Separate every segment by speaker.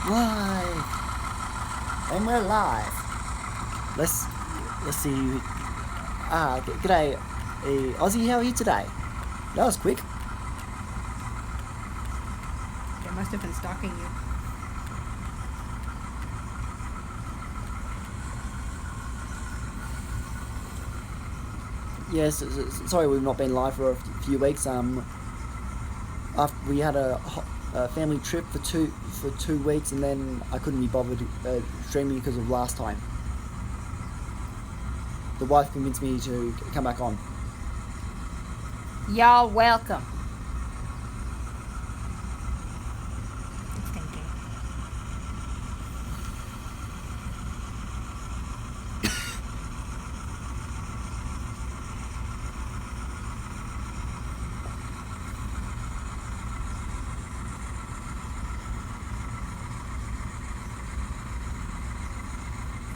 Speaker 1: Live! And we're live. Let's see. G'day, Ozzy. How are you today? That was quick.
Speaker 2: They must have been stalking you.
Speaker 1: Yes. Sorry, we've not been live for a few weeks. After we had a family trip for 2 weeks, and then I couldn't be bothered streaming because of last time. The wife convinced me to come back on.
Speaker 2: Y'all welcome. It's thinking.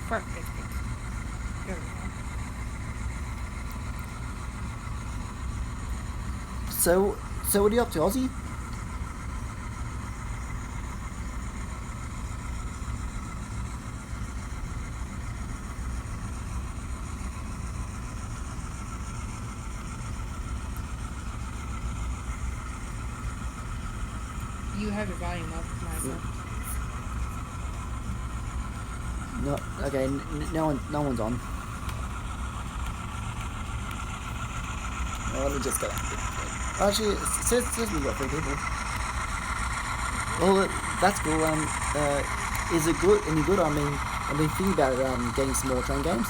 Speaker 2: Perfect. There we go.
Speaker 1: So what are you up to, Ozzy?
Speaker 2: You have your volume up, Michael.
Speaker 1: No, okay, no one's on. Let me just go. Actually, it says we've got 3 people. Well, that's cool. Is it good? Any good? I've been thinking about getting some more train games.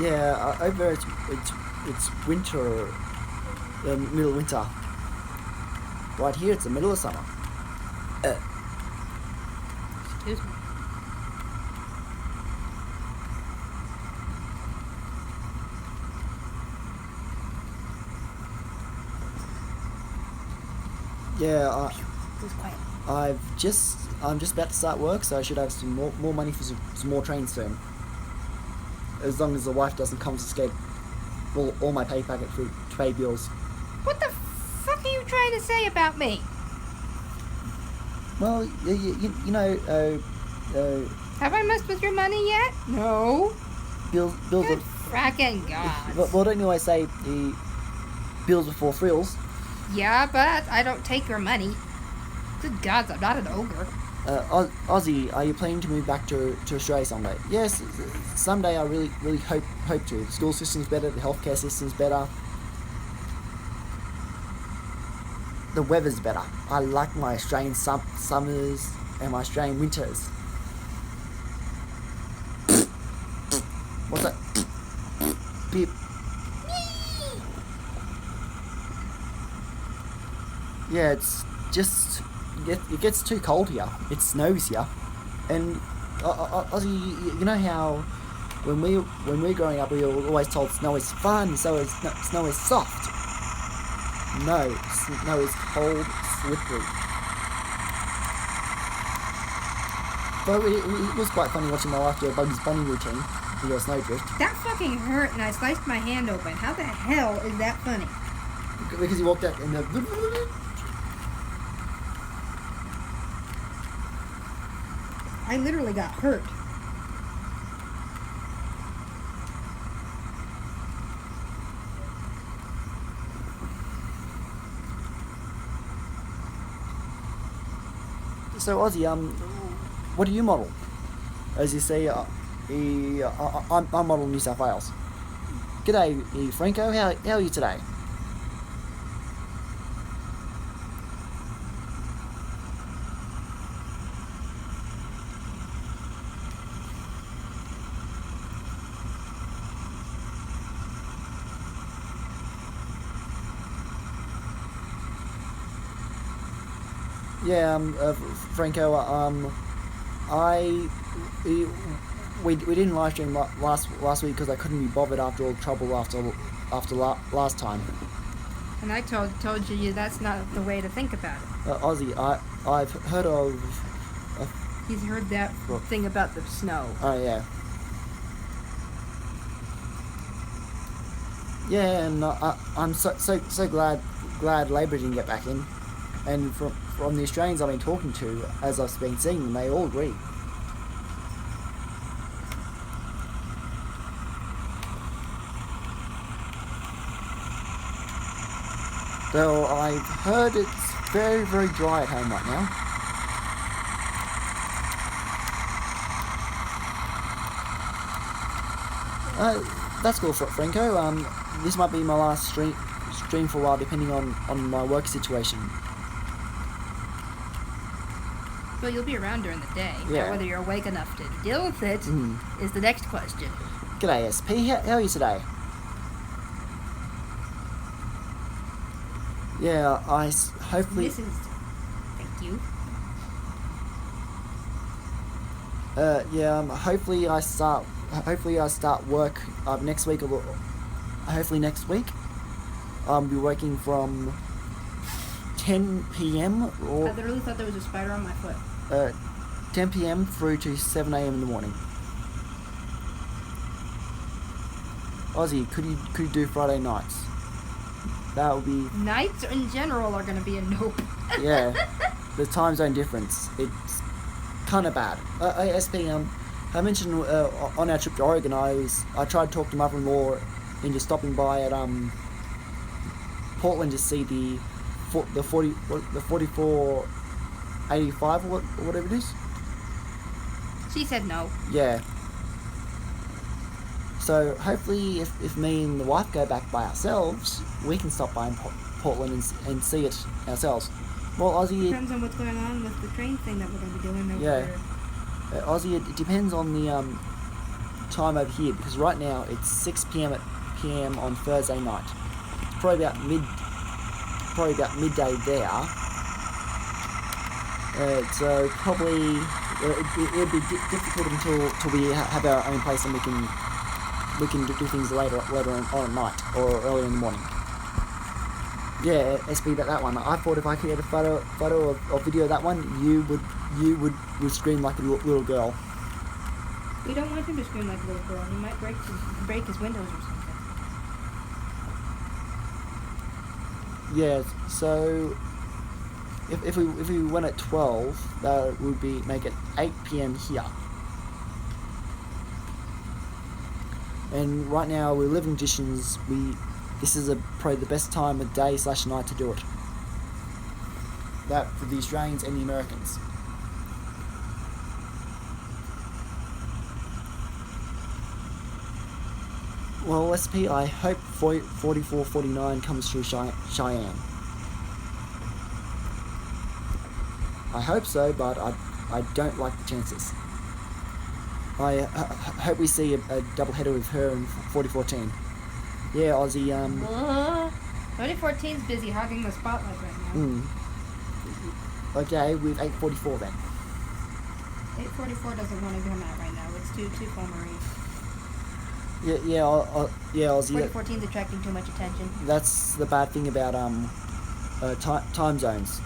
Speaker 1: Yeah, over it's winter, middle of winter. Right here, it's the middle of summer.
Speaker 2: Excuse me.
Speaker 1: Yeah,
Speaker 2: Who's quiet?
Speaker 1: I'm just about to start work, so I should have some more money for some more trains soon. As long as the wife doesn't confiscate all my pay packet to pay bills.
Speaker 2: What the fuck are you trying to say about me?
Speaker 1: Well, you know,
Speaker 2: Have I messed with your money yet? No.
Speaker 1: bills
Speaker 2: Good
Speaker 1: are...
Speaker 2: fracking God.
Speaker 1: Well, don't you always say the bills before frills?
Speaker 2: Yeah, but I don't take your money. Good God, I'm not an ogre.
Speaker 1: Ozzy, are you planning to move back to Australia someday? Yes, someday I really hope to. The school system's better, the healthcare system's better. The weather's better. I like my Australian summers and my Australian winters. What's that? Beep. Yeah, it's just it gets too cold here. It snows here, and Ozzy, you know how when we're growing up, we were always told snow is fun, snow is soft. No, snow is cold, slippery. But it was quite funny watching my wife do a Bugs Bunny routine with your snowdrift.
Speaker 2: That fucking hurt, and I sliced my hand open. How the hell is that funny?
Speaker 1: Because he walked out in the...
Speaker 2: I literally got hurt.
Speaker 1: So Ozzy, what do you model? As you see, I model New South Wales. G'day, Franco. How are you today? Yeah, Franco. We didn't live stream last week because I couldn't be bothered after all the trouble after last time.
Speaker 2: And I told you that's not the way to think about it.
Speaker 1: Ozzy, I've heard of.
Speaker 2: He's heard that thing about the snow.
Speaker 1: Oh yeah. Yeah, and I'm so glad Labour didn't get back in, and from the Australians I've been talking to, as I've been seeing them, they all agree. Though I've heard it's very, very dry at home right now. That's cool, Franco. This might be my last stream for a while, depending on my work situation.
Speaker 2: Well, you'll be around during the day.
Speaker 1: Yeah.
Speaker 2: Now, whether you're awake enough to deal with it is the next question.
Speaker 1: G'day, SP. How are you today? Yeah, hopefully.
Speaker 2: Thank you.
Speaker 1: Yeah. Hopefully I start work next week, or hopefully next week. I'll be working from 10 p.m. or
Speaker 2: I literally thought there was a spider on my foot.
Speaker 1: 10 p.m. through to 7 a.m. in the morning. Ozzy, could you do Friday nights? That would be.
Speaker 2: Nights in general are going to be a nope.
Speaker 1: Yeah, the time zone difference. It's kind of bad. SP, I mentioned on our trip to Oregon, I tried to talk to mother-in-law into stopping by at Portland to see the 4485 or whatever it is.
Speaker 2: She said no.
Speaker 1: Yeah. So hopefully, if me and the wife go back by ourselves, we can stop by in Portland and see it ourselves. Well, Ozzy.
Speaker 2: Depends on what's going on with the train thing that we're going to be doing over there.
Speaker 1: Ozzy, it depends on the time over here, because right now it's 6 p.m. on Thursday night. It's probably about midday there. So probably it'll be difficult until we have our own place and we can do things later on at night or early in the morning. Yeah, SP, that one. I thought if I could get a photo or video of that one, you would scream like a little girl.
Speaker 2: We don't want him to scream like a little girl. He might break his windows or something.
Speaker 1: Yeah. So if we went at 12, that would make it 8 p.m. here. And right now we're living conditions. This is probably the best time of day / night to do it. That for the Australians and the Americans. Well, SP, I hope 4449 comes through Cheyenne. I hope so, but I don't like the chances. I hope we see a double header with her in 4014. Yeah, Ozzy.
Speaker 2: 2014's busy hogging the spotlight right now.
Speaker 1: Okay, with 844 then.
Speaker 2: 844 doesn't want to come out right now. It's too full marine.
Speaker 1: Yeah, Ozzy.
Speaker 2: 2014's attracting too much attention.
Speaker 1: That's the bad thing about time zones.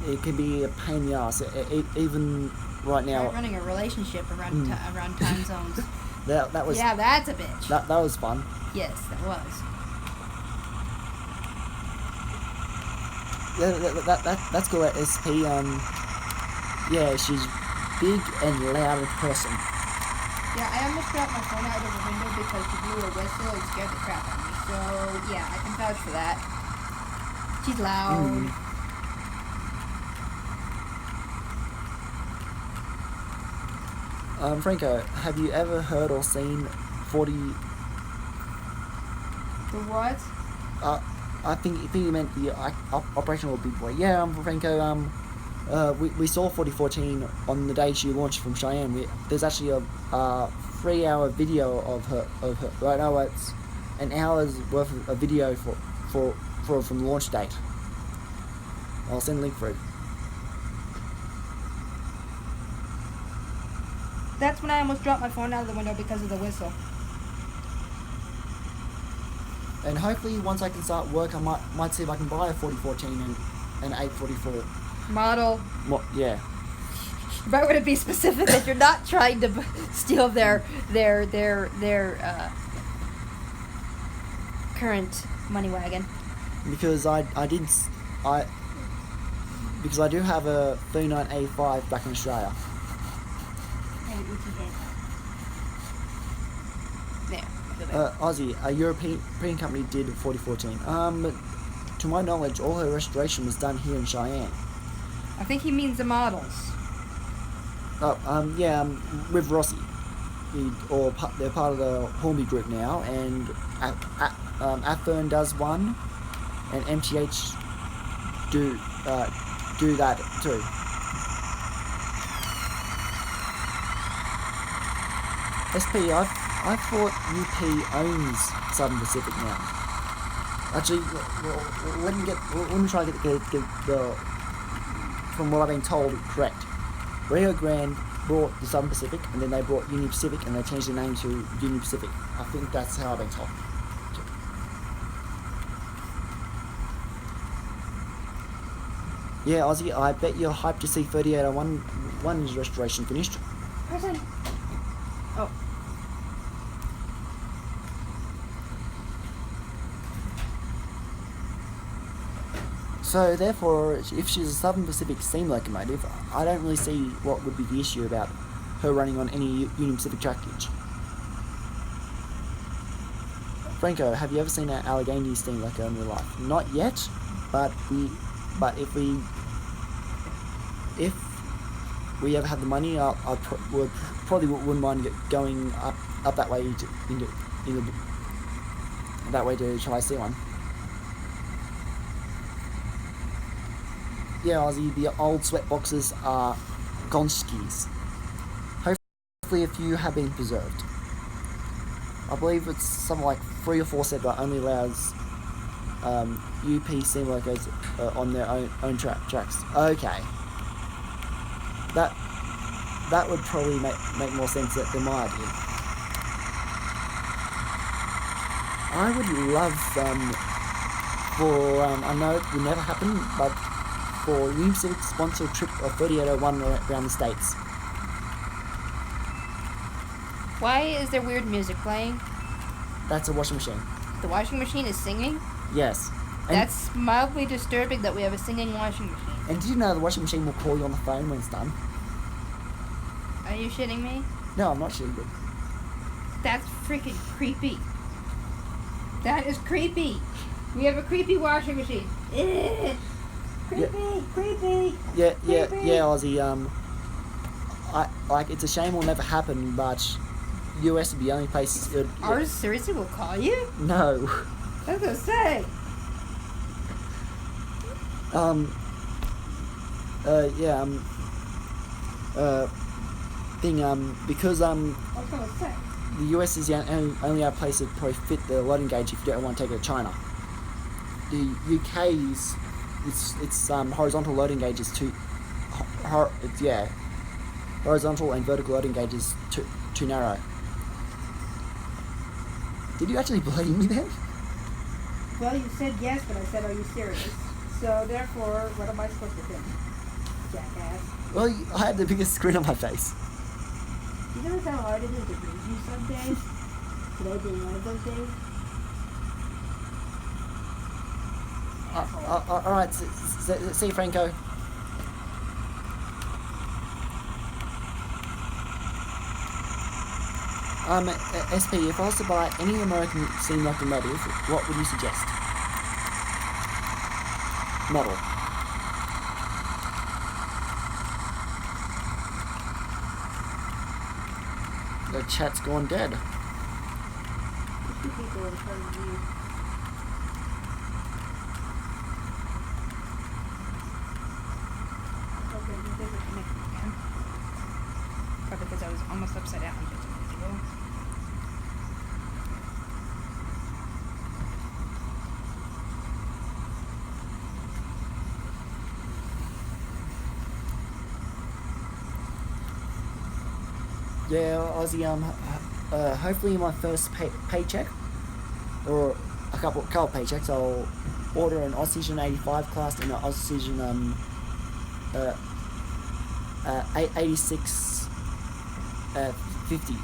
Speaker 1: It can be a pain in the ass. Even right now.
Speaker 2: Try running a relationship around time zones.
Speaker 1: That was.
Speaker 2: Yeah, that's a bitch.
Speaker 1: That was fun.
Speaker 2: Yes, that was.
Speaker 1: That's cool at SP. Yeah, she's big and loud in person.
Speaker 2: Yeah, I almost dropped my phone out of the window because she blew a whistle and scared the crap out of me. So, yeah, I can vouch for that. She's loud.
Speaker 1: Franco, have you ever heard or seen 40...
Speaker 2: The what?
Speaker 1: I think you meant the Operational Big Boy. Yeah, Franco, we saw 4014 on the day she launched from Cheyenne. There's actually a 3-hour video of her. Right now it's an hour's worth of a video from the launch date. I'll send a link through.
Speaker 2: That's when I almost dropped my phone out of the window because of the whistle.
Speaker 1: And hopefully once I can start work, I might see if I can buy a 4014 and 844.
Speaker 2: Model.
Speaker 1: Yeah.
Speaker 2: If I were to be specific that you're not trying to steal their current money wagon.
Speaker 1: Because I because I do have a 39A5 back in Australia.
Speaker 2: And itchy head. There. I feel better.
Speaker 1: Aussie, a European company did 4014. To my knowledge, all her restoration was done here in Cheyenne.
Speaker 2: I think he means the models.
Speaker 1: With Rossi. They're part of the Hornby group now, and Athern does one, and MTH do that too. SP, I thought UP owns Southern Pacific now. Actually, let me try to get the from what I've been told correct. Rio Grande brought the Southern Pacific, and then they brought Union Pacific, and they changed the name to Union Pacific. I think that's how I've been told. Yeah, Aussie, I bet you're hyped to see 3801's restoration finished.
Speaker 2: Person. Oh.
Speaker 1: So therefore, if she's a Southern Pacific steam locomotive, I don't really see what would be the issue about her running on any Union Pacific trackage. Franco, have you ever seen an Allegheny steam loco in real life? Not yet, but if we ever have the money, I probably wouldn't mind going up that way that way to try to see one. Yeah, Aussie, the old sweat boxes are Gonskis. Hopefully a few have been preserved. I believe it's something like 3 or 4 set that only allows UP steam locos on their own tracks. Okay. That would probably make more sense than my idea. I would love I know it will never happen, but for Union Pacific to sponsor a trip of 3801 around the States.
Speaker 2: Why is there weird music playing?
Speaker 1: That's a washing machine.
Speaker 2: The washing machine is singing?
Speaker 1: Yes. And
Speaker 2: That's mildly disturbing that we have a singing washing machine.
Speaker 1: And did you know the washing machine will call you on the phone when it's done?
Speaker 2: Are you shitting me?
Speaker 1: No, I'm not shitting you.
Speaker 2: That's freaking creepy. That is creepy. We have a creepy washing machine. Ugh. Creepy.
Speaker 1: Yeah,
Speaker 2: Creepy.
Speaker 1: Aussie. It's a shame it will never happen, but US would be the only place.
Speaker 2: Ours seriously will call you?
Speaker 1: No.
Speaker 2: I was gonna say.
Speaker 1: Because
Speaker 2: I was gonna say.
Speaker 1: the US is the only other place that probably fit the loading gauge if you don't want to take it to China. The UK's its horizontal loading gauge is horizontal and vertical loading gauge is too narrow. Did you actually believe me then?
Speaker 2: Well, you said yes, but I said, are you serious? So, therefore, what am I supposed to think? Jackass.
Speaker 1: Well, I had the biggest grin on my face.
Speaker 2: You know how hard it is to breathe you some days? Today being one of those days?
Speaker 1: Alright, see you, Franco. SP, if I was to buy any American steam locomotive, what would you suggest? Model. The chat's gone dead.
Speaker 2: Two people in front of you. Okay, you think we can make it again? Probably because I was almost upside down just a minute ago.
Speaker 1: Yeah, Aussie. Hopefully my first paycheck, or a couple paychecks, I'll order an Oxygen 85 class and an Oxygen 86 50,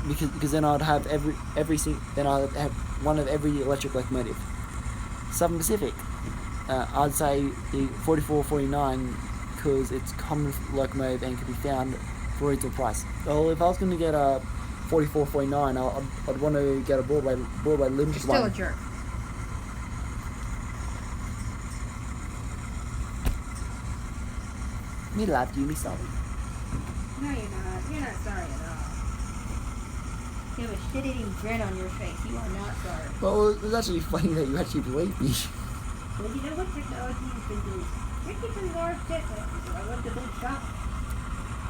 Speaker 1: because then I'd have then I'd have one of every electric locomotive. Southern Pacific, I'd say the 4449 because it's common locomotive and can be found for a reasonable price. Well, if I was going to get a 4449, I'd want to get a Broadway limited
Speaker 2: You're still
Speaker 1: one.
Speaker 2: a jerk.
Speaker 1: Me love you, me sorry.
Speaker 2: No, you're not. You're not sorry at all. You have a shit-eating grin on your face. You are not sorry.
Speaker 1: Well, it was actually funny that you actually believe me.
Speaker 2: Well, you know what technology has been doing? You're keeping large jet planes, so I went to big shop.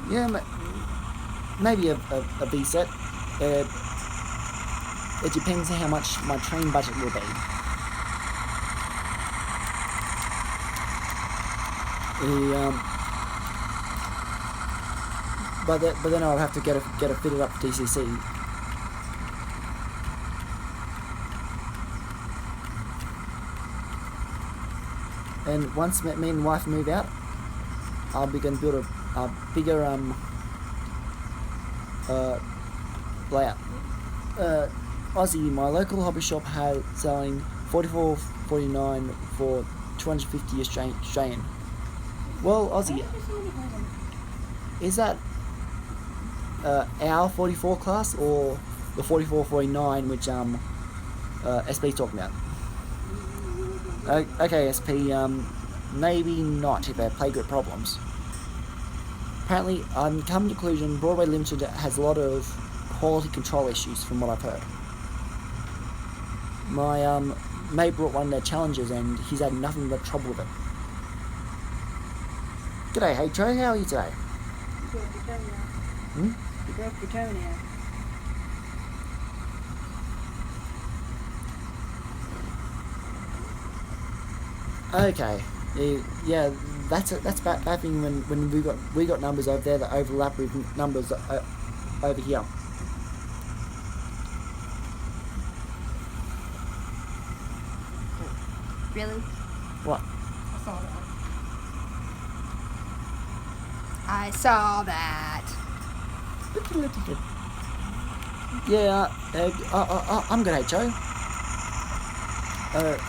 Speaker 1: Yeah, maybe a B set. It depends on how much my train budget will be. But then I'll have to get it fitted up for DCC. And once me and wife move out, I'll be going to build a bigger layout. Aussie, my local hobby shop has selling 44.49 for 250 Australian. Well, Aussie, is that our 44 class or the 44.49 which SP's talking about? Okay, SP, maybe not if they have playgroup problems. Apparently, I'm come to the conclusion Broadway Limited has a lot of quality control issues from what I've heard. My mate brought one of their challenges and he's had nothing but trouble with it. G'day, hey Trey, how are you today?
Speaker 2: You broke your toenail.
Speaker 1: Hmm?
Speaker 2: You broke your toenail.
Speaker 1: Okay, yeah, that's bad thing when we got numbers over there that overlap with numbers over here.
Speaker 2: Really?
Speaker 1: What?
Speaker 2: I saw that.
Speaker 1: Yeah, I'm good, hey Joe.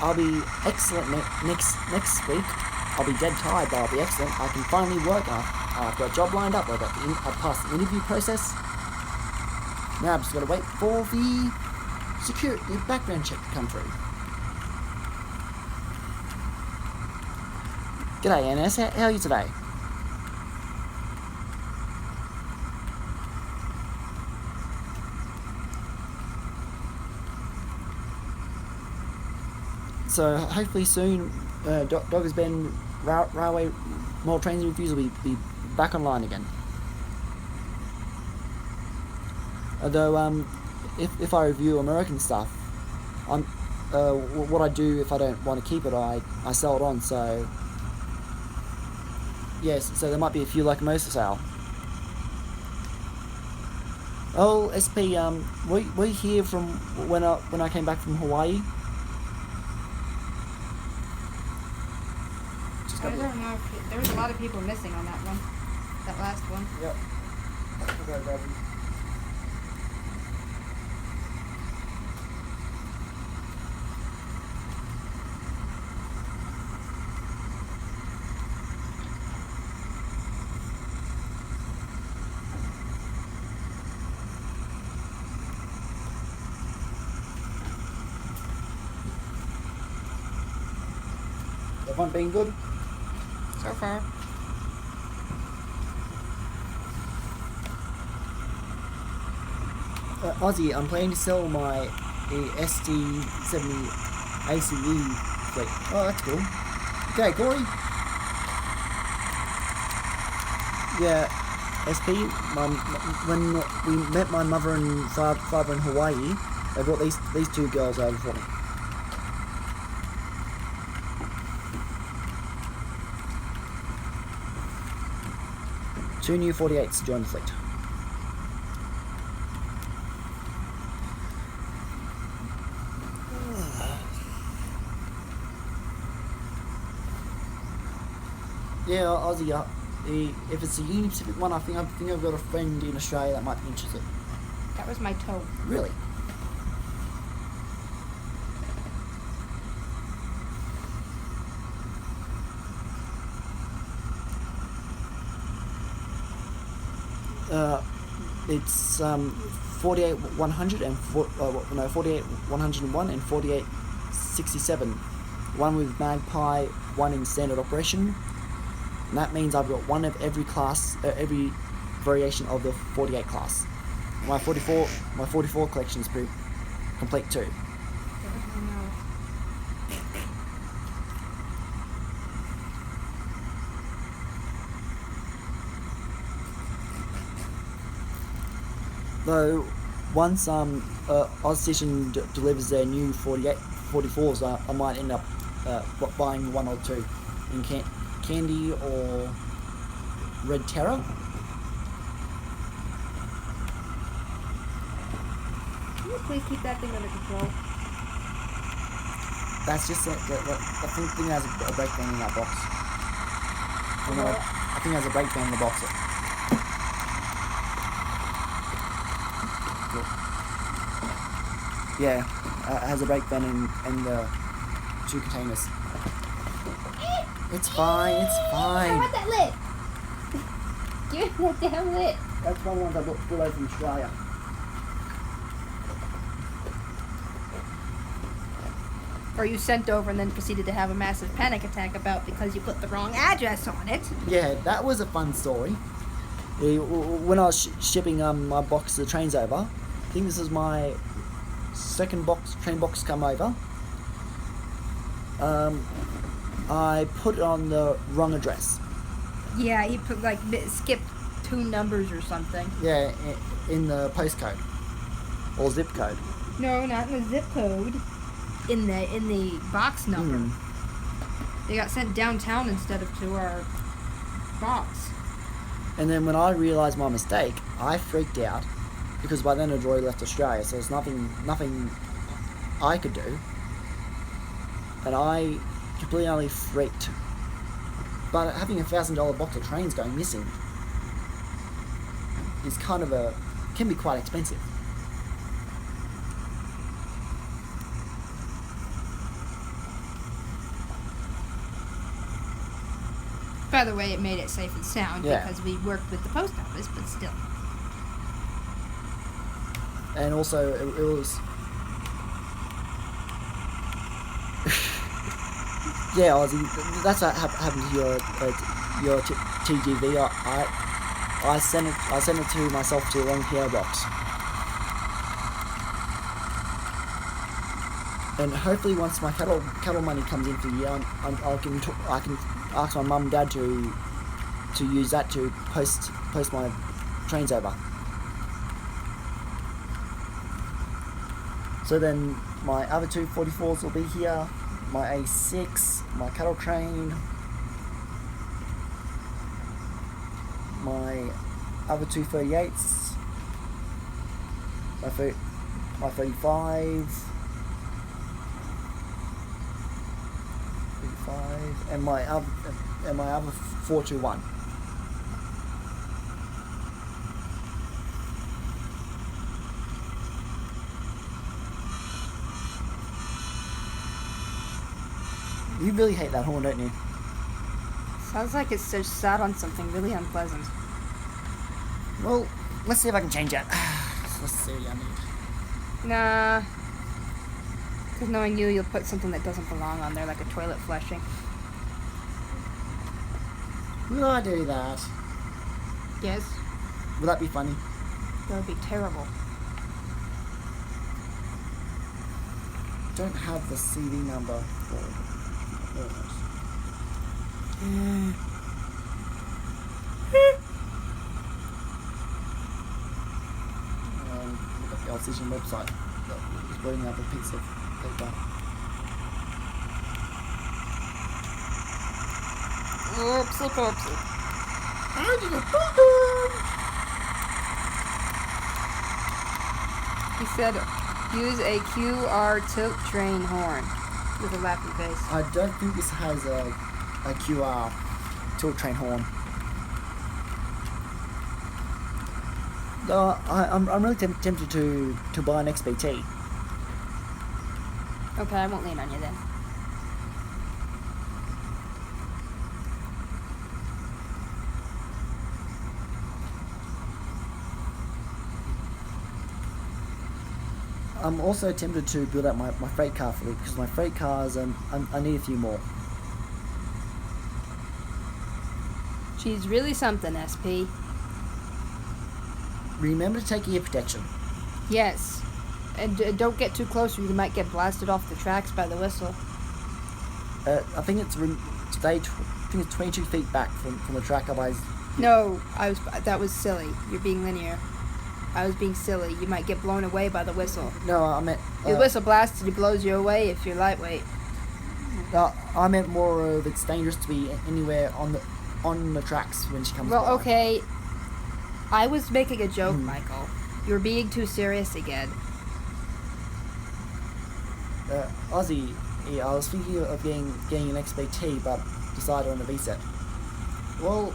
Speaker 1: I'll be excellent next week. I'll be dead tired, but I'll be excellent. I can finally work. I've got a job lined up. I've passed the interview process. Now I've just got to wait for the security background check to come through. G'day, NS. How are you today? So hopefully soon, Doggers Bend Railway Model Trains and Reviews will be back online again. Although, if I review American stuff, what I do if I don't want to keep it, I sell it on. So yes, so there might be a few locomotives for sale. Oh, SP, were you here from when I came back from Hawaii?
Speaker 2: I don't know. There was a lot of people missing on that one. That last one.
Speaker 1: Yep. Okay, grab them. Everyone being good?
Speaker 2: So far.
Speaker 1: Aussie, I'm planning to sell my ST70 ACE fleet. Oh, that's cool. Okay, Corey. Yeah, SP. When we met my mother and father in Hawaii, they brought these two girls over for me. Two new 48s to join the fleet. Yeah, Aussie. If it's a Union Pacific one, I think I've got a friend in Australia that might be interested.
Speaker 2: That was my toe.
Speaker 1: Really? It's 48 100 and 48 101 and 48 67. One with Magpie, one in standard operation. And that means I've got one of every class, every variation of the 48 class. My 44 collection is pretty complete too. Though once Ozstation delivers their new 44s, I might end up buying one or two in Candy or Red Terror.
Speaker 2: Can you please keep that thing under control?
Speaker 1: That's just it. I think there's a breakdown in that box. I think there's a breakdown in the box. Yeah, it has a breakdown in the 2 containers. It's fine, it's fine.
Speaker 2: I want that lid. Give me that damn lid.
Speaker 1: That's one I brought over from Australia.
Speaker 2: Or you sent over and then proceeded to have a massive panic attack about because you put the wrong address on it.
Speaker 1: Yeah, that was a fun story. When I was shipping my box of the trains over, I think this is my second train box come over. I put it on the wrong address.
Speaker 2: Yeah, he put skipped 2 numbers or something.
Speaker 1: Yeah, in the postcode or zip code.
Speaker 2: No, not in the zip code. In the box number. They got sent downtown instead of to our box.
Speaker 1: And then when I realised my mistake, I freaked out because by then I'd already left Australia, so there's nothing I could do, and I completely freaked. But having $1,000 box of trains going missing is can be quite expensive.
Speaker 2: By the way, it made it safe and sound
Speaker 1: Yeah.
Speaker 2: because we worked with the post office, but still.
Speaker 1: And also, it was... yeah, Ozzy, that's what happened to your TGV. I sent it to myself to the wrong PO box. And hopefully, once my cattle money comes in for the year, I can ask my mum and dad to use that to post my trains over. So then my other 2 44s will be here, my A6, my cattle train, my other 2 38s, my 35, and my other 421. You really hate that horn, don't you?
Speaker 2: Sounds like it's just sat on something really unpleasant.
Speaker 1: Well, let's see if I can change that. Let's see what I need.
Speaker 2: Nah. Because knowing you'll put something that doesn't belong on there, like a toilet flushing.
Speaker 1: Will I do that?
Speaker 2: Yes.
Speaker 1: Will that be funny?
Speaker 2: That would be terrible.
Speaker 1: Don't have the CD number for it. Look at the Alsatian website. It's putting up a piece of paper.
Speaker 2: Oopsie poopsie. He said, use a QR tilt train horn. With a laughing face.
Speaker 1: I don't think this has a QR tilt train horn. No, I'm really tempted to buy an XBT.
Speaker 2: Okay, I won't lean on you then.
Speaker 1: I'm also tempted to build out my freight car fleet because my freight cars, I need a few more.
Speaker 2: She's really something, SP.
Speaker 1: Remember to take ear protection.
Speaker 2: Yes. And don't get too close or you might get blasted off the tracks by the whistle.
Speaker 1: I think it's 22 feet back from the track. Otherwise,
Speaker 2: No, that was silly. You're being linear. I was being silly. You might get blown away by the whistle.
Speaker 1: no, I meant
Speaker 2: If the whistle blasts and it blows you away if you're lightweight.
Speaker 1: I meant more of it's dangerous to be anywhere on the tracks when she comes by.
Speaker 2: Well, okay. I was making a joke, Michael. You're being too serious again.
Speaker 1: Ozzy, yeah, I was thinking of getting an XBT, but decided on a VSET. Well,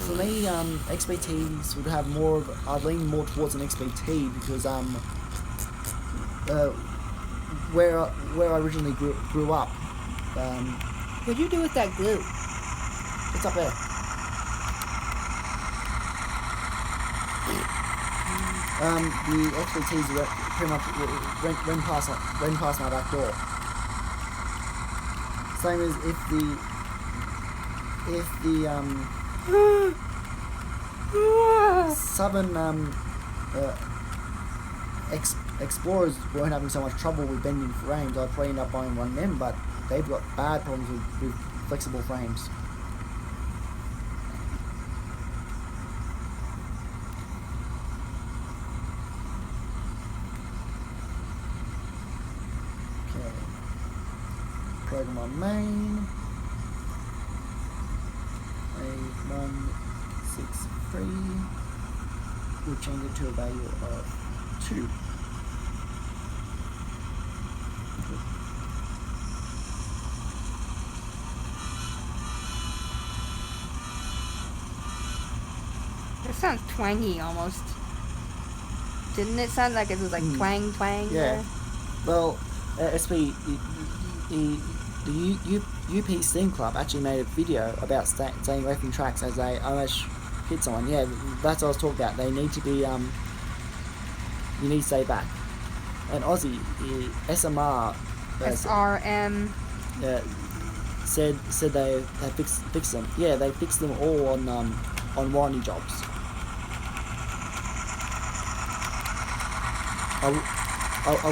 Speaker 1: for me, XBTs would have more of. I'd lean more towards an XBT because where I originally grew up.
Speaker 2: What'd you do with that glue?
Speaker 1: It's up there. The XBTs were pretty much ran past my back door. Same as if the southern explorers weren't having so much trouble with bending frames, I'd probably end up buying one of them, but they've got bad problems with flexible frames. Program on main. A163. We'll change it to a value of 2.
Speaker 2: That sounds twangy almost. Didn't it sound like it was like twang?
Speaker 1: Yeah.
Speaker 2: There?
Speaker 1: Well, SP, the UP Steam Club actually made a video about staying away from tracks as they almost hit someone. Yeah, that's what I was talking about. They need to be, you need to stay back. And Aussie, SMR,
Speaker 2: SRM,
Speaker 1: said they fixed them. Yeah, they fixed them all on warranty jobs. I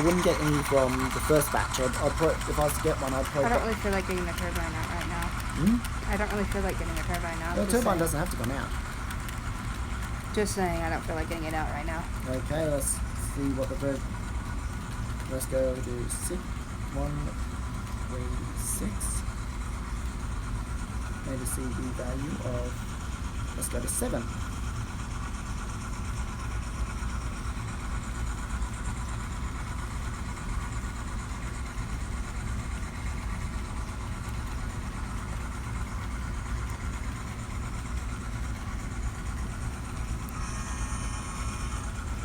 Speaker 1: wouldn't get any from the first batch. I'd put, if I was to get one, I'd probably...
Speaker 2: I don't really feel like getting the turbine out right now. I don't really feel like getting a turbine out.
Speaker 1: The turbine doesn't have to come out.
Speaker 2: Just saying, I don't feel like getting it out right now.
Speaker 1: Okay, let's see what the first... Let's go to 6, 1, 3, 6. Maybe see the value of... Let's go to 7.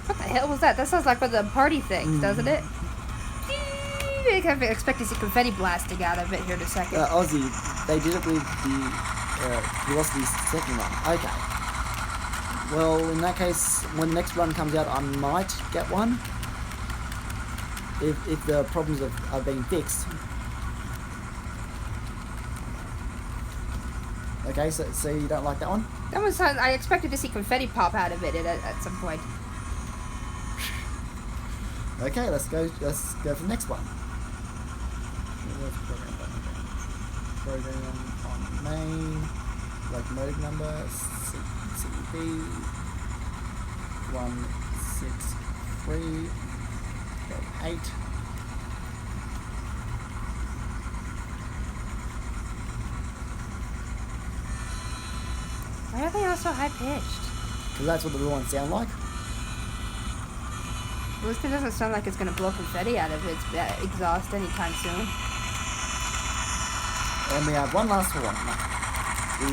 Speaker 2: What the hell was that? That sounds like one of the party things, doesn't it? I kind of expect to see confetti blasting out of it here in a second.
Speaker 1: Aussie, they did it with the velocity second run. Okay. Well, in that case, when the next run comes out, I might get one. If the problems are being fixed. Okay, so you don't like that one?
Speaker 2: That was I expected to see confetti pop out of it at some point.
Speaker 1: Okay, let's go for the next one. Program on main, locomotive number, CB 163, 8.
Speaker 2: Why are they all so high pitched?
Speaker 1: Because that's what the real ones sound like.
Speaker 2: Well, this doesn't sound like it's going to blow confetti out of its exhaust anytime soon.
Speaker 1: And we have one last one. The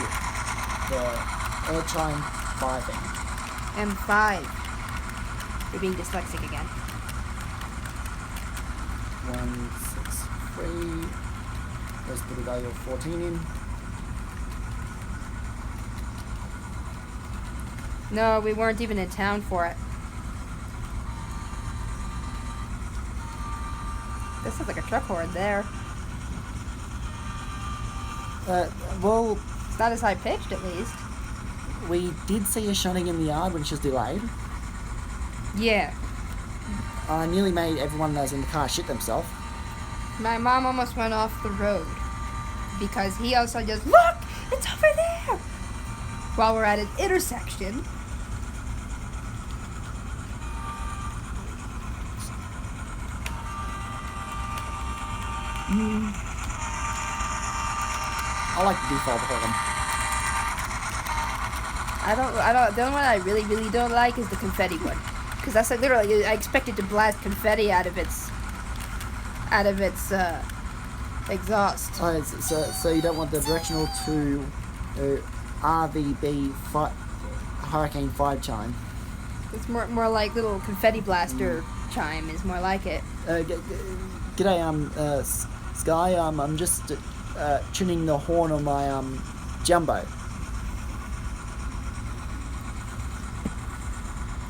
Speaker 1: airtime 5
Speaker 2: M5. You're being dyslexic again.
Speaker 1: 163. Let's put a value of 14 in.
Speaker 2: No, we weren't even in town for it. This is like a truck horn there.
Speaker 1: Well,
Speaker 2: It's not as high pitched, at least.
Speaker 1: we did see her shunting in the yard when she was delayed.
Speaker 2: Yeah.
Speaker 1: I nearly made everyone that was in the car shit themselves.
Speaker 2: My mom almost went off the road because he also just, look, it's over there. While we're at an intersection.
Speaker 1: I like the default horn.
Speaker 2: The only one I really don't like is the confetti one. Because that's like literally, I expect it to blast confetti out of its exhaust.
Speaker 1: Oh, so you don't want the directional to RVB Hurricane 5 chime.
Speaker 2: It's more like little confetti blaster chime is more like it.
Speaker 1: G'day, Sky. I'm just tuning the horn on my jumbo.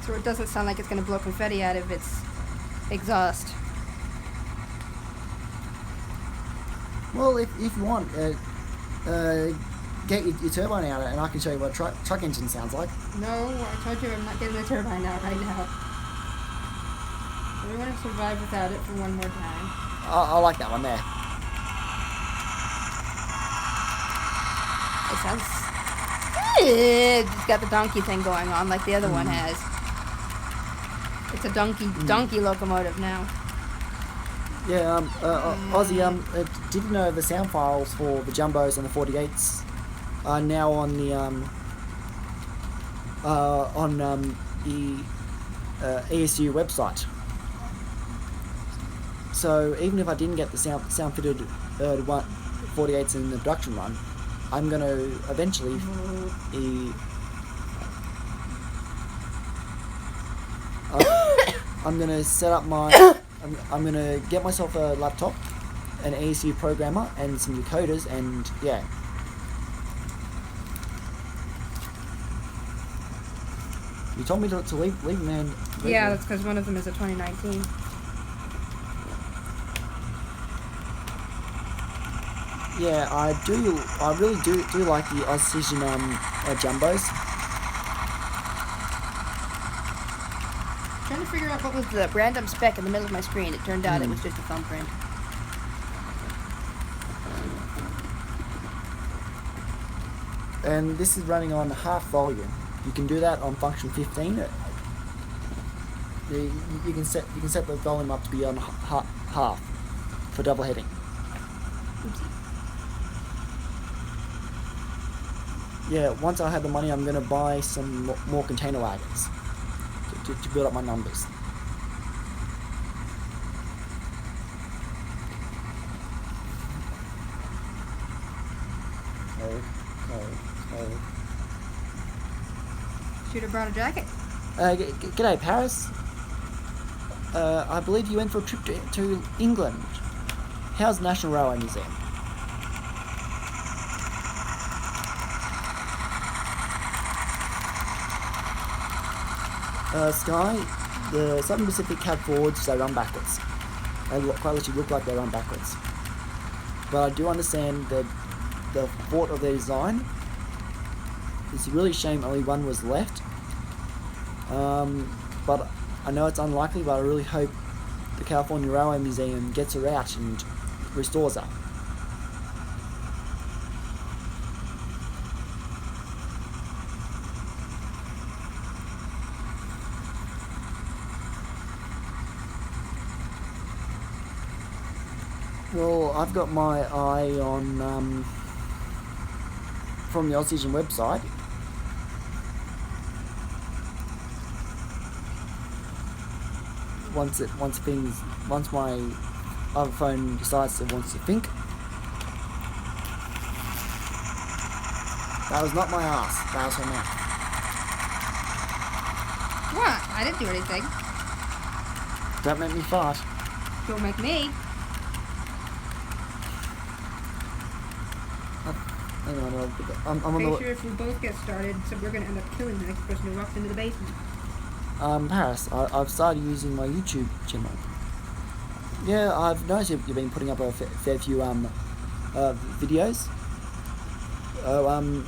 Speaker 2: So it doesn't sound like it's going to blow confetti out of its exhaust.
Speaker 1: Well, if you want, get your turbine out and I can show you what a truck engine sounds like.
Speaker 2: No, I told you I'm not getting the turbine out right now. We want to survive without it for one more time.
Speaker 1: I like that one there.
Speaker 2: It sounds... It's got the donkey thing going on like the other one has. It's a donkey locomotive now.
Speaker 1: Yeah, Aussie, did you know the sound files for the Jumbos and the 48s are now on the ESU website? So even if I didn't get the sound fitted 48s in the production run, I'm going to eventually I'm going to set up my I'm going to get myself a laptop, an ESU programmer and some decoders, and yeah. You told me to leave man.
Speaker 2: Yeah, that's because one of them is a 2019.
Speaker 1: Yeah, I really do like the Ossision Jumbos.
Speaker 2: Trying to figure out what was the random speck in the middle of my screen. It turned out it was just a thumbprint.
Speaker 1: And this is running on half volume. You can do that on function 15. You can set the volume up to be on half for double heading. Yeah, once I have the money, I'm going to buy some more container wagons to build up my numbers.
Speaker 2: Should have brought a jacket.
Speaker 1: G'day, Paris. I believe you went for a trip to England. How's the National Railway Museum? Sky, the Southern Pacific cab forwards, they run backwards. They quite literally look like they run backwards. But I do understand that the fault of their design. It's a really shame only one was left. But I know it's unlikely, but I really hope the California Railway Museum gets her out and restores her. Well, I've got my eye on from the Oxygen website. Once my other phone decides it wants to think. That was not my ass. That was her mouth.
Speaker 2: What? I didn't do anything.
Speaker 1: Don't make me fart.
Speaker 2: Don't make me.
Speaker 1: Hang on, I'm on
Speaker 2: Pretty
Speaker 1: the...
Speaker 2: sure if we both get started, so we're going to end up killing the next person who walks into the basement.
Speaker 1: Paris, I've started using my YouTube channel. Yeah, I've noticed you've been putting up a fair few videos. Oh,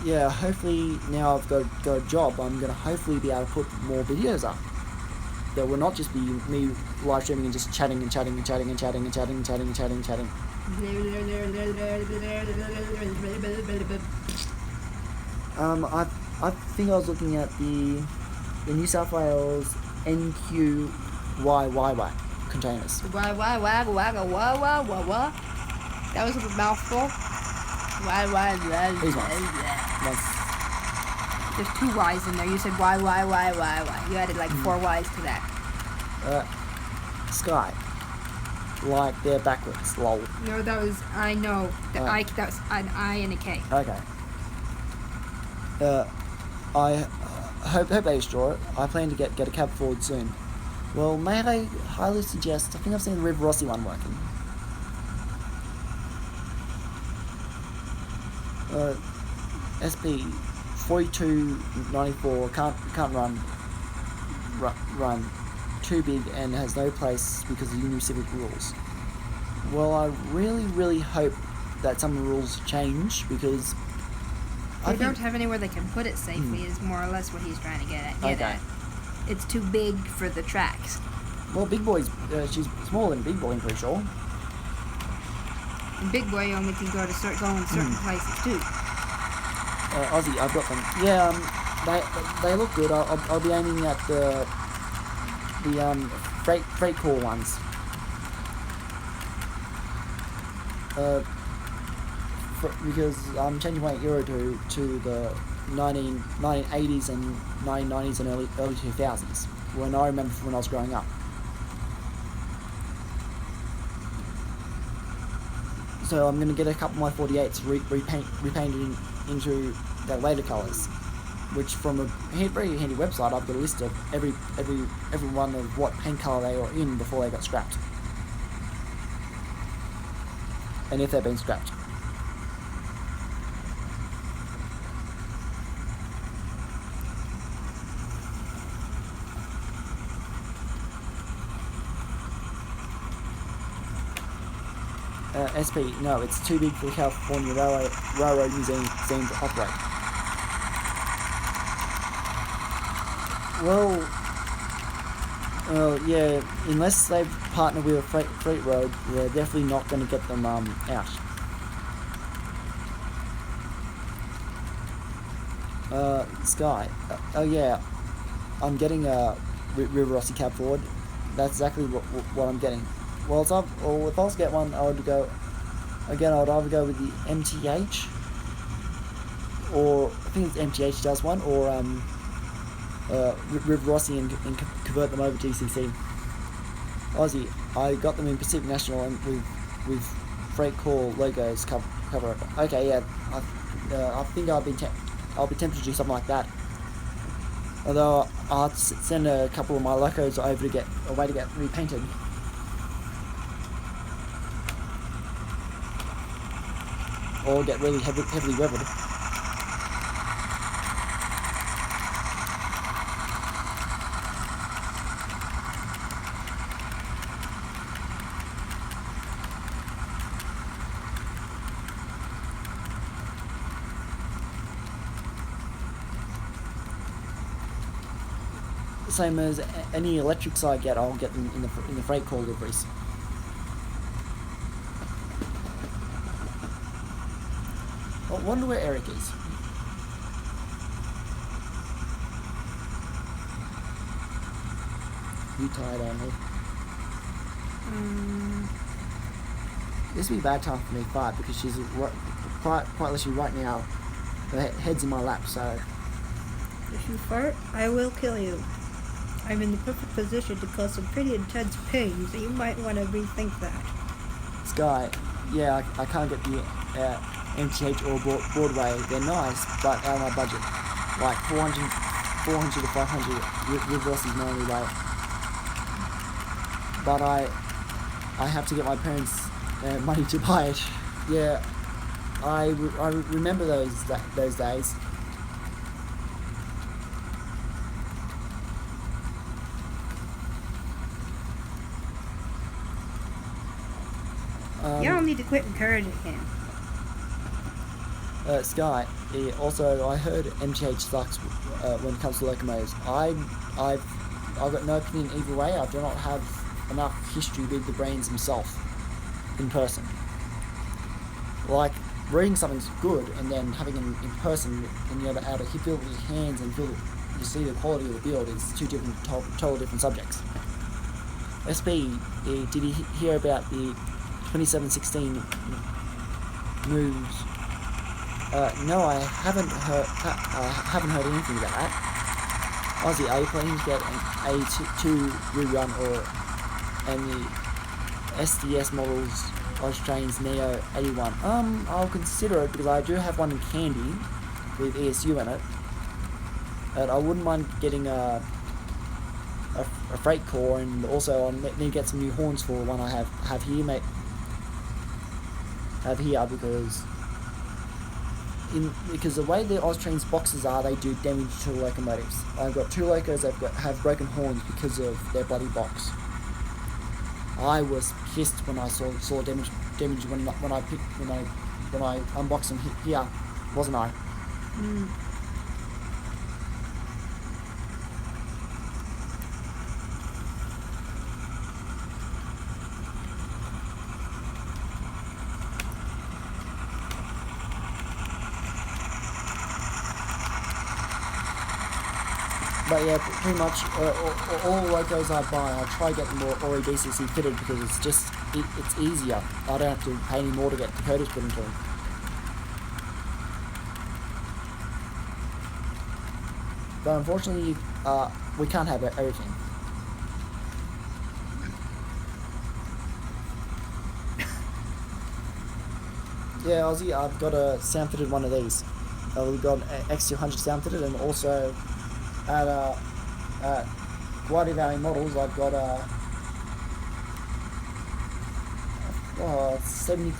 Speaker 1: yeah. Hopefully now I've got a job. I'm gonna hopefully be able to put more videos up. That will not just be me live streaming and just chatting and chatting and chatting and chatting and chatting and chatting and chatting and chatting. I think I was looking at the New South Wales NQYYY containers.
Speaker 2: Wah, wah, wah, wah, wah, wah, wah, wah, wah. That was a mouthful. Wah, wah, blah,
Speaker 1: These
Speaker 2: blah,
Speaker 1: ones.
Speaker 2: blah.
Speaker 1: Ones.
Speaker 2: There's 2 Y's in there. You said why. You added like 4 Y's to that.
Speaker 1: Sky. Like they're backwards. Lol.
Speaker 2: No, that was, I know. That was an I and a K.
Speaker 1: Okay. I hope they restore it. I plan to get a cab forward soon. Well, may I highly suggest, I think I've seen the River Rossi one working. SP 4294 can't run too big and has no place because of the new civic rules. Well, I really hope that some rules change because
Speaker 2: They don't have anywhere they can put it safely is more or less what he's trying to get at. It's too big for the tracks.
Speaker 1: Well, Big Boy's she's smaller than Big Boy, I'm pretty sure.
Speaker 2: And Big Boy only can go to certain places too.
Speaker 1: Aussie, I've got them. Yeah, they look good. I'll be aiming at the freight core ones. Because I'm changing my era to the 1980s and 1990s and early 2000s, when I remember from when I was growing up. So I'm going to get a couple of my 48s repainted into their later colours, which from a very handy website I've got a list of every one of what paint colour they were in before they got scrapped, and if they've been scrapped. SP, no, it's too big for the California Railroad Museum to operate. Well, yeah, unless they've partnered with a freight road, they're definitely not going to get them out. Sky. Oh yeah, I'm getting a River Rossi cab forward. That's exactly what I'm getting. Well, if I was to get one, I would go. Again, I would either go with the MTH, or I think it's MTH does one, or River Rossi and convert them over to DCC. Aussie, I got them in Pacific National and with freight core logos cover over. Okay, yeah, I think I'll be tempted to do something like that. Although I'll have to send a couple of my locos over to get a way to get repainted. Or get really heavily weathered. Same as any electrics I get, I'll get them in the freight core liveries. I wonder where Eric is. You tired, Emily? This would be a bad time for me to fart because she's quite literally right now. Her head's in my lap, so.
Speaker 2: If you fart, I will kill you. I'm in the perfect position to cause some pretty intense pain, so you might want to rethink that.
Speaker 1: Sky, yeah, I can't get the MTH or Broadway. They're nice, but out of my budget. Like 400 to 500 River is my only way. But I have to get my parents money to buy it. Yeah, I remember those days.
Speaker 2: Y'all need to quit encouraging him.
Speaker 1: Sky. Also, I heard MTH sucks when it comes to locomotives. I've got no opinion either way. I do not have enough history with the brains himself in person. Like, reading something's good, and then having it in person, and you're able to feel it with your hands and you see the quality of the build is two different, total different subjects. SB, did you hear about the 2716 moves? No, I haven't heard anything about that. Aussie, are you planning to get an A2 rerun and the SDS models Australians Neo 81? I'll consider it because I do have one in Candy with ESU in it. And I wouldn't mind getting a freight core, and also I need to get some new horns for one I have here, mate. Because the way the Australians boxes are, they do damage to locomotives. I've got 2 locos that have broken horns because of their bloody box. I was pissed when I saw damage when I unboxed them here, wasn't I?
Speaker 2: Mm.
Speaker 1: But yeah, pretty much all locos I buy, I try to get them already DCC fitted because it's easier. I don't have to pay any more to get decoders put into them. But unfortunately, we can't have everything. Yeah, Aussie, I've got a sound fitted one of these. We've got an X200 sound fitted, and also at Guardia Valley Models, I've got a 70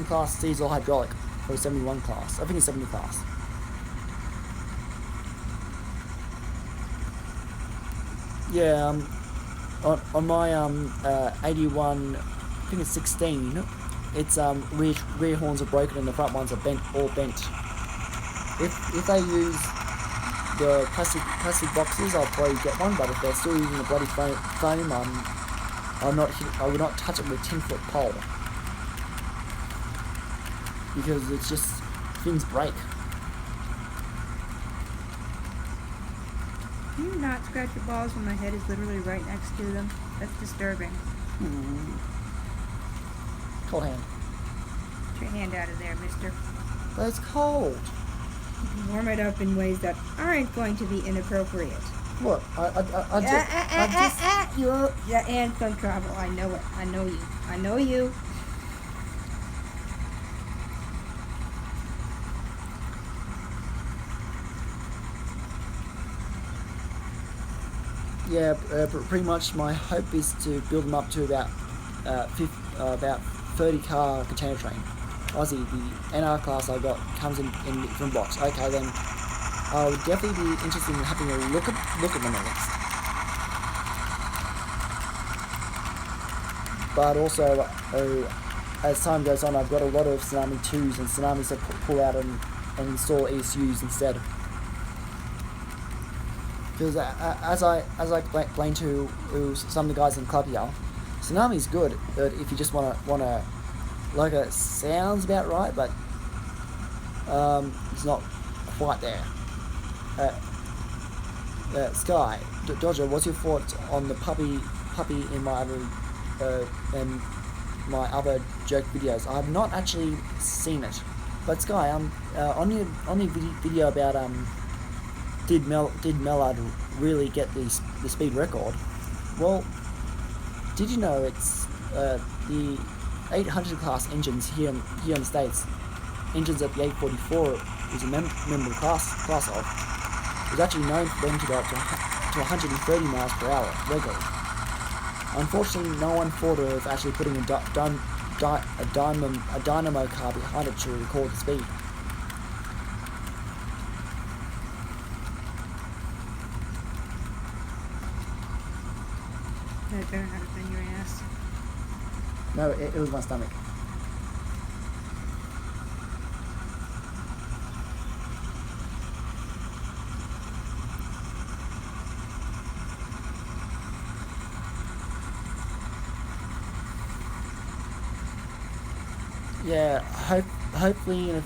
Speaker 1: class diesel hydraulic, or 71 class. I think it's 70 class. Yeah, on my 81, I think it's 16. It's rear horns are broken and the front ones are all bent. If they use the plastic boxes, I'll probably get one. But if they're still using the bloody foam, I would not touch it with a 10-foot pole because it's just things break.
Speaker 2: Can you not scratch your balls when my head is literally right next to them? That's disturbing.
Speaker 1: Cold hand.
Speaker 2: Get your hand out of there, mister.
Speaker 1: But it's cold.
Speaker 2: You can warm it up in ways that aren't going to be inappropriate.
Speaker 1: What? I just...
Speaker 2: Your hand's gonna travel. I know it. I know you. I know you.
Speaker 1: Yeah, pretty much my hope is to build them up to about 30 car container train. Aussie, the NR class I got comes in different blocks. Okay, then I would definitely be interested in having a look at them at least. But also, as time goes on, I've got a lot of Tsunami 2s and Tsunamis that pull out and install ESUs instead. Because as I explained to some of the guys in the club here, Tsunami's good, but if you just wanna like it sounds about right, but it's not quite there. Sky, Dodger, what's your thoughts on the puppy in my other joke videos? I have not actually seen it, but Sky, on your video about did Mallard really get the speed record? Well, did you know it's the 800 class engines here in the States, engines that the 844 is a member of the class of, is actually known for them to go up to 130 miles per hour regularly. Unfortunately, no one thought of actually putting a dynamo car behind it to record the speed.
Speaker 2: I don't know how to bend your ass.
Speaker 1: No, it was my stomach. yeah, hopefully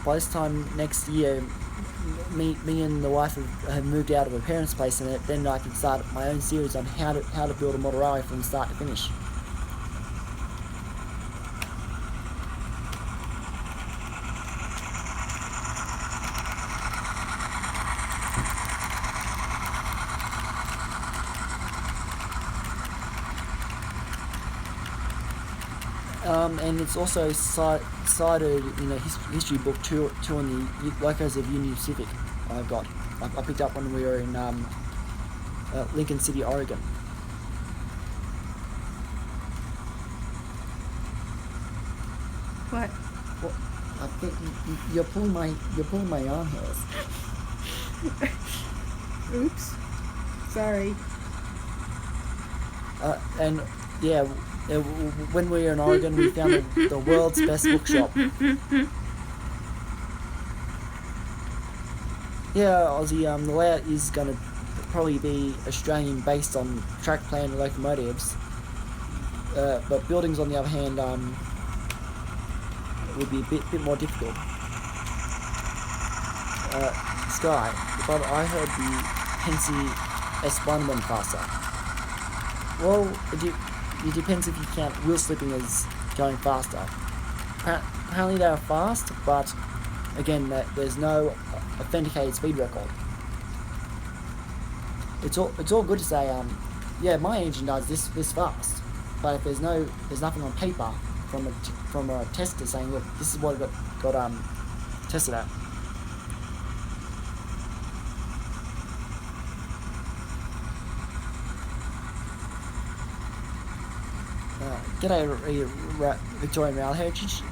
Speaker 1: by this time next year, me and the wife have moved out of her parents' place, and then I can start my own series on how to build a model railway from start to finish. And it's also cited in a history book too on the locos of Union Pacific. I picked up when we were in Lincoln City, Oregon.
Speaker 2: What?
Speaker 1: Well, I think you're pulling my arm hairs.
Speaker 2: Oops. Sorry.
Speaker 1: And yeah, when we were in Oregon, we found the world's best bookshop. Yeah, Aussie. The layout is going to probably be Australian, based on track plan locomotives. But buildings, on the other hand, would be a bit more difficult. Sky, but I heard the Pensy S1 went faster. Well, it depends if you count wheel slipping as going faster. Apparently they are fast, but again, there's no authenticated speed record. It's all good to say, yeah, my engine does this fast, but if there's nothing on paper from a tester saying, look, this is what it got tested at. G'day, Victorian Rail Heritage.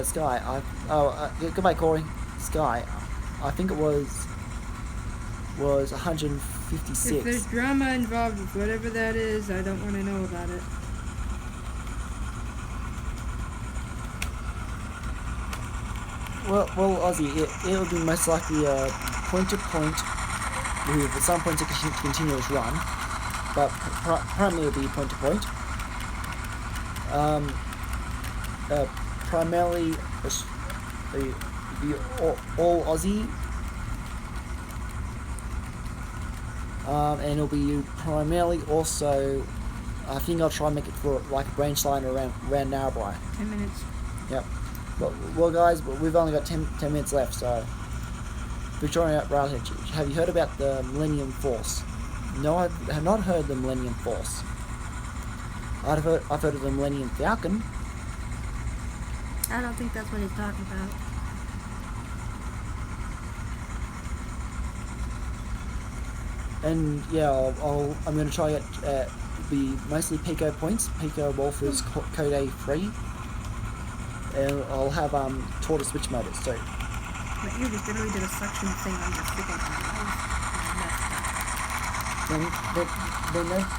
Speaker 1: Sky. Goodbye, Corey. Sky. I think it was 156.
Speaker 2: If there's drama involved with whatever that is, I don't want to know about it.
Speaker 1: Well, Aussie, it'll be most likely a point-to-point with at some points a continuous run, but primarily it'll be point-to-point. Primarily all Aussie, and it'll be primarily also, I think I'll try and make it for like a branch line around Narrabri.
Speaker 2: 10 minutes.
Speaker 1: Yep. Well guys, we've only got 10 minutes left, so Victoria Railhead, have you heard about the Millennium Force? No, I have not heard the Millennium Force. I've heard of the Millennium Falcon.
Speaker 2: I don't think that's what he's talking about.
Speaker 1: And yeah, I'm going to try it be mostly Pico points. Pico Wolfers Code A3, and I'll have tortoise switch motors too.
Speaker 2: But you just literally did a suction thing on your freaking
Speaker 1: Then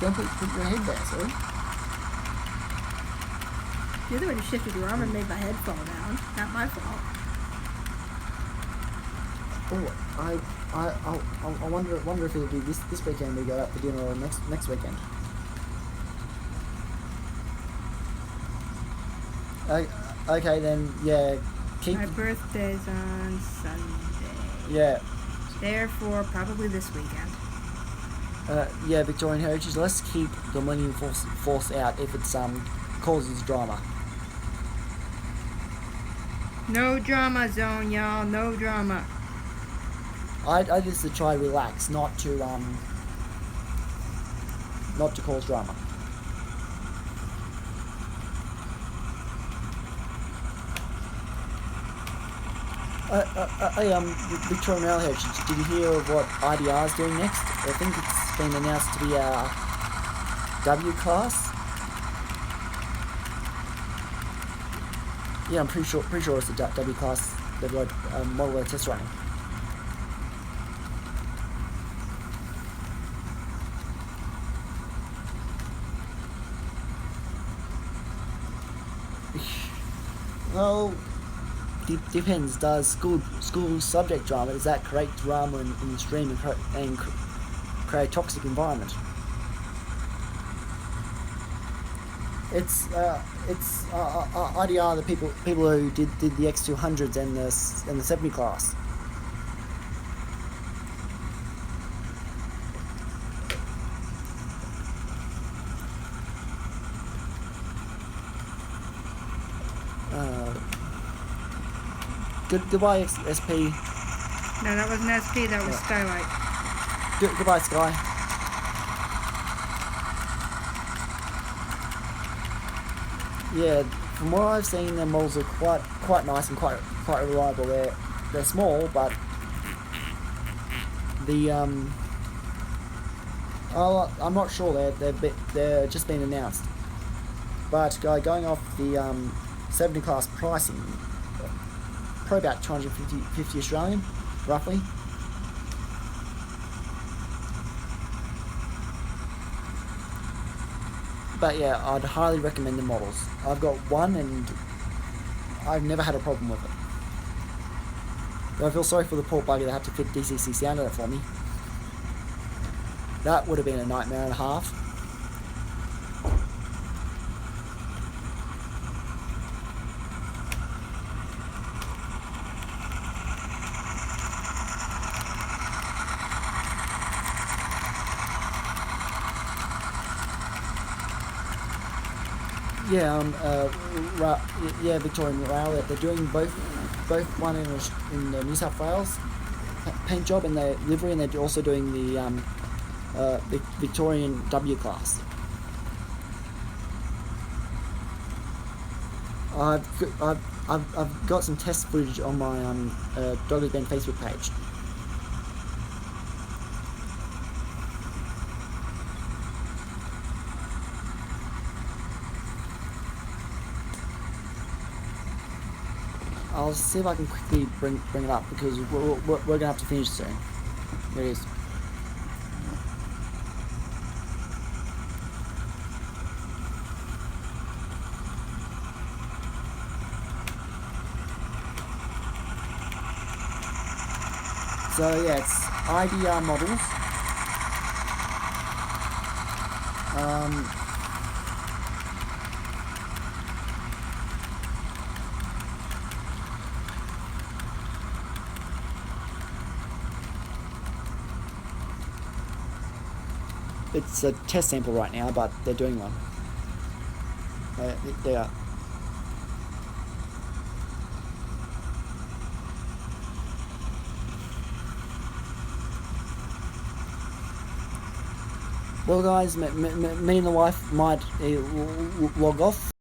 Speaker 1: don't put your head there, sorry.
Speaker 2: You're the one who shifted your arm and made my head fall down. Not my fault.
Speaker 1: Oh, I wonder if it'll be this weekend we go out for dinner, or next weekend. Okay then, yeah.
Speaker 2: My birthday's on Sunday.
Speaker 1: Yeah.
Speaker 2: Therefore, probably this weekend.
Speaker 1: Yeah, Victorian Heritage. Let's keep the Millennium Force out if it's causes drama.
Speaker 2: No drama zone, y'all. No drama.
Speaker 1: I just to try to relax, not to cause drama. Victorian Rail Heritage, did you hear of what IDR is doing next? I think it's been announced to be a W class. Yeah, I'm pretty sure it's a W class they've got model they're test running. Well, depends. Does school subject drama, does that create drama in the stream and create a toxic environment? IDR, the people who did the X200s and the 70 class. Goodbye, SP.
Speaker 2: No, that wasn't SP, that was Skylight.
Speaker 1: Goodbye, Sky. Yeah, from what I've seen, their models are quite nice and quite reliable. They're small, but the I'm not sure. They're just been announced. But going off the 70 class pricing, probably about 250 Australian, roughly. But yeah, I'd highly recommend the models. I've got one and I've never had a problem with it. Though I feel sorry for the poor bugger that had to fit DCC sound in it for me. That would have been a nightmare and a half. Yeah, Victorian Rail. They're doing both one in the New South Wales paint job and their livery, and they're also doing the Victorian W class. I've got some test footage on my Doggers Band Facebook page. I'll see if I can quickly bring it up because we're gonna have to finish soon. There it is. So yeah, it's IDR models. It's a test sample right now, but they're doing one. They are. Well, guys, me and the wife might log off.